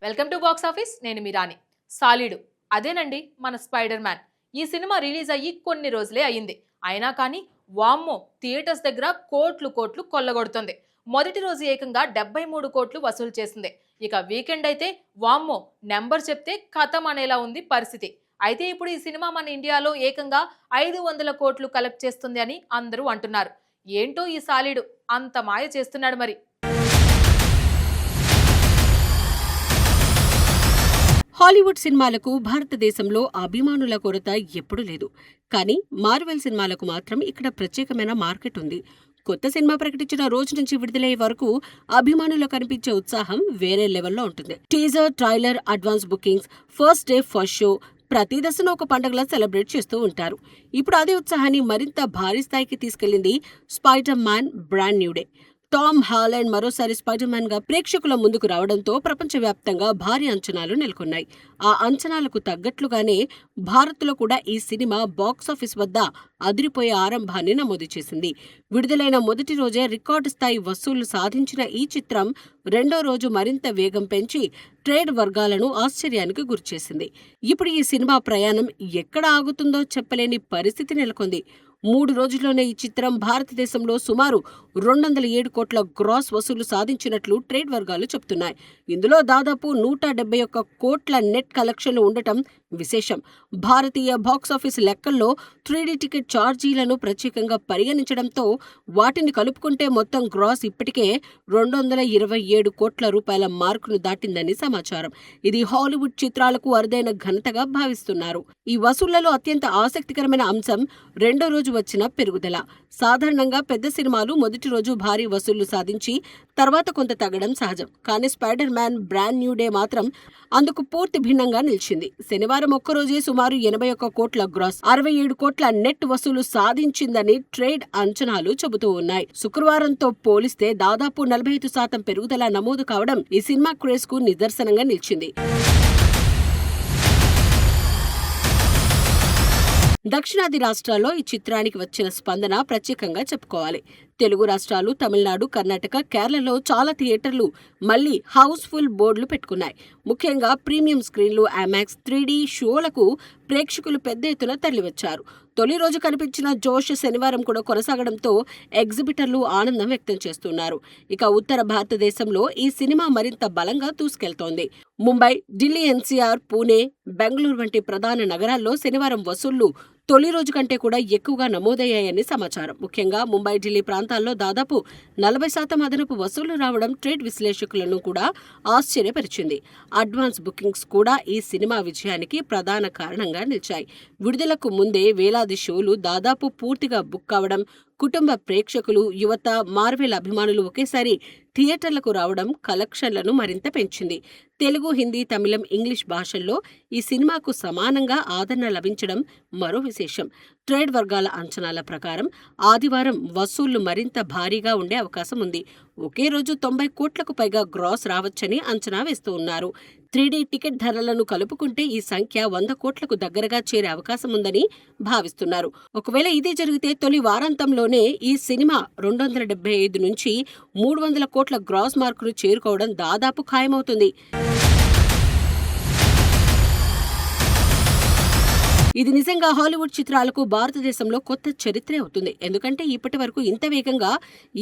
Welcome to box office. నేను మీరాని. సాలిడు అదేనండి మన స్పైడర్ మ్యాన్. ఈ సినిమా రిలీజ్ అయ్యి కొన్ని రోజులే అయ్యింది. అయినా కానీ వామ్మో థియేటర్స్ దగ్గర కోట్లు కోట్లు కొల్లగొడుతుంది. మొదటి రోజు ఏకంగా 73 కోట్లు వసూలు చేసింది. ఇక వీకెండ్ అయితే వామ్మో నెంబర్ చెప్తే ఖతం అనేలా ఉంది పరిస్థితి. అయితే ఇప్పుడు ఈ సినిమా మన ఇండియాలో ఏకంగా 500 కోట్లు కలెక్ట్ చేస్తుంది అని అందరూ అంటున్నారు. ఏంటో ఈ సాలిడు అంత మాయ చేస్తున్నాడు మరి. హాలీవుడ్ సినిమాలకు భారతదేశంలో అభిమానుల కొరత ఎప్పుడూ లేదు. కానీ మార్వెల్ సినిమాలకు మాత్రం ఇక్కడ ప్రత్యేకమైన మార్కెట్ ఉంది. కొత్త సినిమా ప్రకటించిన రోజు నుంచి విడుదలయ్యే వరకు అభిమానులు కనిపించే ఉత్సాహం వేరే లెవెల్లో ఉంటుంది. Teaser, trailer, advance bookings, first day first show ప్రతి దశను ఒక పండుగలా సెలబ్రేట్ చేస్తూ ఉంటారు. ఇప్పుడు అదే ఉత్సాహాన్ని మరింత భారీ స్థాయికి తీసుకెళ్లింది Spider Man Brand New Day. Tom Holland మరోసారి స్పైడర్ మ్యాన్ గా ప్రేక్షకుల ముందుకు రావడంతో ప్రపంచవ్యాప్తంగా భారీ అంచనాలు నెలకొన్నాయి. ఆ అంచనాలకు తగ్గట్లుగానే భారత్లో కూడా ఈ సినిమా బాక్సాఫీస్ వద్ద అదిరిపోయే ఆరంభాన్ని నమోదు చేసింది. విడుదలైన మొదటి రోజే రికార్డు స్థాయి వసూళ్లు సాధించిన ఈ చిత్రం రెండో రోజు మరింత వేగం పెంచి ట్రేడ్ వర్గాలను ఆశ్చర్యానికి గురిచేసింది. ఇప్పుడు ఈ సినిమా ప్రయాణం ఎక్కడ ఆగుతుందో చెప్పలేని పరిస్థితి నెలకొంది. 3 రోజుల్లోనే ఈ చిత్రం భారతదేశంలో సుమారు 207 కోట్ల గ్రాస్ వసూలు సాధించినట్లు ట్రేడ్ వర్గాలు చెబుతున్నాయి. ఇందులో దాదాపు 171 కోట్ల నెట్ కలెక్షన్లు ఉండటం విశేషం. భారతీయ బాక్సాఫీస్ లెక్కల్లో 3D టికెట్ ఛార్జీలను ప్రత్యేకంగా పరిగణించడంతో వాటిని కలుపుకుంటే మొత్తం గ్రాస్ ఇప్పటికే 227 కోట్ల రూపాయల మార్కును దాటిందని సమాచారం. ఇది హాలీవుడ్ చిత్రాలకు అరుదైన ఘనతగా భావిస్తున్నారు. ఈ వసూళ్లలో అత్యంత ఆసక్తికరమైన అంశం రెండో రోజు వచ్చిన పెరుగుదల. సాధారణంగా పెద్ద సినిమాలు మొదటి రోజు భారీ వసూళ్లు సాధించి తర్వాత కొంత తగ్గడం సహజం. కానీ spider Man Brand New day మాత్రం అందుకు పూర్తి భిన్నంగా నిలిచింది. శనివారం ఒక్కరోజే సుమారు 81 కోట్ల గ్రాస్, 67 కోట్ల నెట్ వసూలు సాధించిందని ట్రేడ్ అంచనాలు చెబుతూ ఉన్నాయి. శుక్రవారంతో పోలిస్తే దాదాపు 45% పెరుగుదల నమోదు కావడం ఈ సినిమా క్రేజ్ కు నిదర్శనంగా నిలిచింది. దక్షిణాది రాష్ట్రాల్లో ఈ చిత్రానికి వచ్చిన స్పందన ప్రత్యేకంగా చెప్పుకోవాలి. తెలుగు రాష్ట్రాలు, తమిళనాడు, కర్ణాటక, కేరళలో చాలా థియేటర్లు మళ్లీ హౌస్ఫుల్ బోర్డులు పెట్టుకున్నాయి. ముఖ్యంగా ప్రీమియం స్క్రీన్లు, ఐమాక్స్, 3D షోలకు ప్రేక్షకులు పెద్ద ఎత్తున తరలివచ్చారు. తొలి రోజు కనిపించిన జోష్ శనివారం కూడా కొనసాగడంతో ఎగ్జిబిటర్లు ఆనందం వ్యక్తం చేస్తున్నారు. ఇక ఉత్తర భారతదేశంలో ఈ సినిమా మరింత బలంగా దూసుకెళ్తోంది. ముంబై, ఢిల్లీ NCR, పూణే, బెంగళూరు వంటి ప్రధాన నగరాల్లో శనివారం వసూళ్లు తొలి రోజు కంటే కూడా ఎక్కువగా నమోదయ్యాయని సమాచారం. ముఖ్యంగా ముంబై, ఢిల్లీ ప్రాంతాల్లో దాదాపు 40% అదనపు వసూళ్లు రావడం ట్రేడ్ విశ్లేషకులను కూడా ఆశ్చర్యపరిచింది. అడ్వాన్స్ బుకింగ్స్ కూడా ఈ సినిమా విజయానికి ప్రధాన కారణంగా నిలిచాయి. విడుదలకు ముందే వేలాది షోలు దాదాపు పూర్తిగా బుక్ కావడం, కుటుంబ ప్రేక్షకులు, యువత, మార్వెల్ అభిమానులు ఒకేసారి థియేటర్లకు రావడం కలెక్షన్లను మరింత పెంచింది. తెలుగు, హిందీ, తమిళం, ఇంగ్లీష్ భాషల్లో ఈ సినిమాకు సమానంగా ఆదరణ లభించడం మరో విశేషం. ట్రేడ్ వర్గాల అంచనాల ప్రకారం ఆదివారం వసూళ్లు మరింత భారీగా ఉండే అవకాశం ఉంది. ఒకే రోజు 90 కోట్లకు పైగా గ్రాస్ రావచ్చని అంచనా వేస్తూ ఉన్నారు. 3D టికెట్ ధరలను కలుపుకుంటే ఈ సంఖ్య 100 కోట్లకు దగ్గరగా చేరే అవకాశం ఉందని భావిస్తున్నారు. ఒకవేళ ఇదే జరిగితే తొలి వారాంతంలోనే ఈ సినిమా 275 నుంచి 300 కోట్ల గ్రాస్ మార్కును చేరుకోవడం దాదాపు ఖాయమవుతుంది. ఇది నిజంగా హాలీవుడ్ చిత్రాలకు భారతదేశంలో కొత్త చరిత్రే అవుతుంది. ఎందుకంటే ఇప్పటి వరకు ఇంత వేగంగా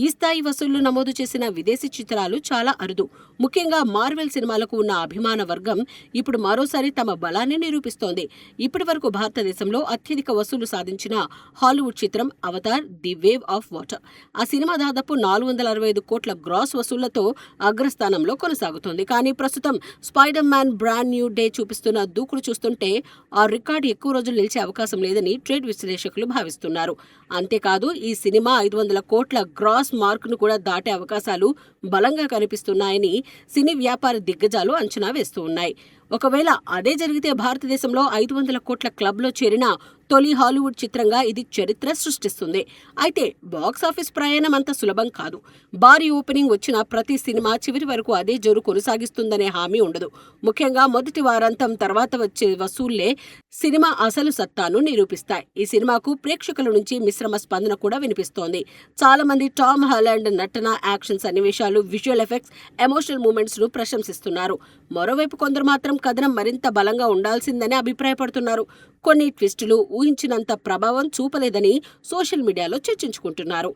ఈ స్థాయి వసూళ్లు నమోదు చేసిన విదేశీ చిత్రాలు చాలా అరుదు. ముఖ్యంగా మార్వెల్ సినిమాలకు ఉన్న అభిమాన వర్గం ఇప్పుడు మరోసారి తమ బలాన్ని నిరూపిస్తోంది. ఇప్పటి వరకు భారతదేశంలో అత్యధిక వసూలు సాధించిన హాలీవుడ్ చిత్రం Avatar the wave of water. ఆ సినిమా దాదాపు 465 కోట్ల గ్రాస్ వసూళ్లతో అగ్రస్థానంలో కొనసాగుతోంది. కానీ ప్రస్తుతం spider Man Brand New day చూపిస్తున్న దూకుడు చూస్తుంటే ఆ రికార్డు ఎక్కువ రోజులు నిలిచే అవకాశం లేదని ట్రేడ్ విశ్లేషకులు భావిస్తున్నారు. అంతేకాదు ఈ సినిమా 500 కోట్ల గ్రాస్ మార్కును కూడా దాటే అవకాశాలు బలంగా కనిపిస్తున్నాయని సినీ వ్యాపార దిగ్గజాలు అంచనా వేస్తూ ఉన్నాయి. ఒకవేళ అదే జరిగితే భారతదేశంలో 500 కోట్ల క్లబ్లో చేరిన తొలి హాలీవుడ్ చిత్రంగా ఇది చరిత్ర సృష్టిస్తుంది. అయితే బాక్స్ ఆఫీస్ ప్రయాణం అంత సులభం కాదు. భారీ ఓపెనింగ్ వచ్చిన ప్రతి సినిమా చివరి వరకు అదే జోరు కొనసాగిస్తుందనే హామీ ఉండదు. ముఖ్యంగా మొదటి వారాంతం తర్వాత వచ్చే వసూళ్లే సినిమా అసలు సత్తాను నిరూపిస్తాయి. ఈ సినిమాకు ప్రేక్షకుల నుంచి మిశ్రమ స్పందన కూడా వినిపిస్తోంది. చాలా మంది టామ్ హాలండ్ నటన, యాక్షన్ సన్నివేశాలు, విజువల్ ఎఫెక్ట్స్, ఎమోషనల్ మూమెంట్స్ ను ప్రశంసిస్తున్నారు. మరోవైపు కొందరు మాత్రం కథనం మరింత బలంగా ఉండాల్సిందని అభిప్రాయపడుతున్నారు. కొన్ని ట్విస్టులు ఊహించినంత ప్రభావం చూపలేదని సోషల్ మీడియాలో చర్చించుకుంటున్నారు.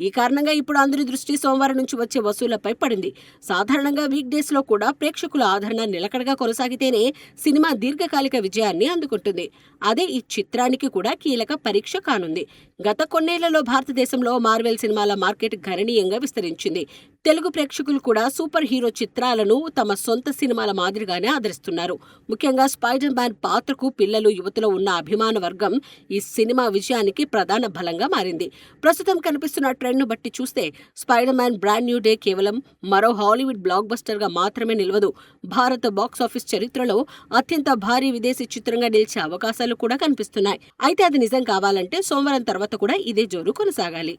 ఈ కారణంగా ఇప్పుడు అందరి దృష్టి సోమవారం నుంచి వచ్చే వసూళ్లపై పడింది. సాధారణంగా వీక్ డేస్ లో కూడా ప్రేక్షకుల ఆదరణ నిలకడగా కొనసాగితేనే సినిమా దీర్ఘకాలిక విజయాన్ని అందుకుంటుంది. అదే ఈ చిత్రానికి కూడా కీలక పరీక్ష కానుంది. గత కొన్నేళ్లలో భారతదేశంలో మార్వెల్ సినిమాల మార్కెట్ గణనీయంగా విస్తరించింది. తెలుగు ప్రేక్షకులు కూడా సూపర్ హీరో చిత్రాలను తమ సొంత సినిమాల మాదిరిగానే ఆదరిస్తున్నారు. ముఖ్యంగా స్పైడర్ మ్యాన్ పాత్రకు పిల్లలు, యువతలో ఉన్న అభిమాన వర్గం ఈ సినిమా విజయానికి ప్రధాన బలంగా మారింది. ప్రస్తుతం కనిపిస్తున్న ట్రెండ్ ను బట్టి చూస్తే spider Man Brand New day కేవలం మరో హాలీవుడ్ బ్లాక్ బస్టర్ గా మాత్రమే నిలవదు. భారత బాక్స్ ఆఫీస్ చరిత్రలో అత్యంత భారీ విదేశీ చిత్రంగా నిలిచే అవకాశాలు కూడా కనిపిస్తున్నాయి. అయితే అది నిజం కావాలంటే సోమవారం తర్వాత కూడా ఇదే జోరు కొనసాగాలి.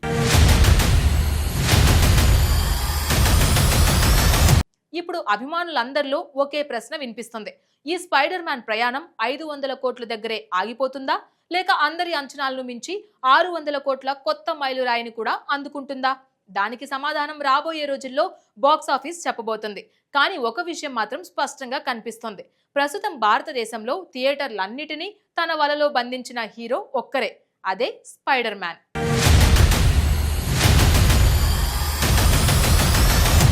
ఇప్పుడు అభిమానులందరిలో ఒకే ప్రశ్న వినిపిస్తుంది. ఈ స్పైడర్ మ్యాన్ ప్రయాణం 500 కోట్ల దగ్గరే ఆగిపోతుందా, లేక అందరి అంచనాలను మించి 600 కోట్ల కొత్త మైలురాయిని కూడా అందుకుంటుందా? దానికి సమాధానం రాబోయే రోజుల్లో బాక్స్ ఆఫీస్ చెప్పబోతుంది. కానీ ఒక విషయం మాత్రం స్పష్టంగా కనిపిస్తుంది. ప్రస్తుతం భారతదేశంలో థియేటర్లన్నిటినీ తన వలలో బంధించిన హీరో ఒక్కరే, అదే స్పైడర్ మ్యాన్.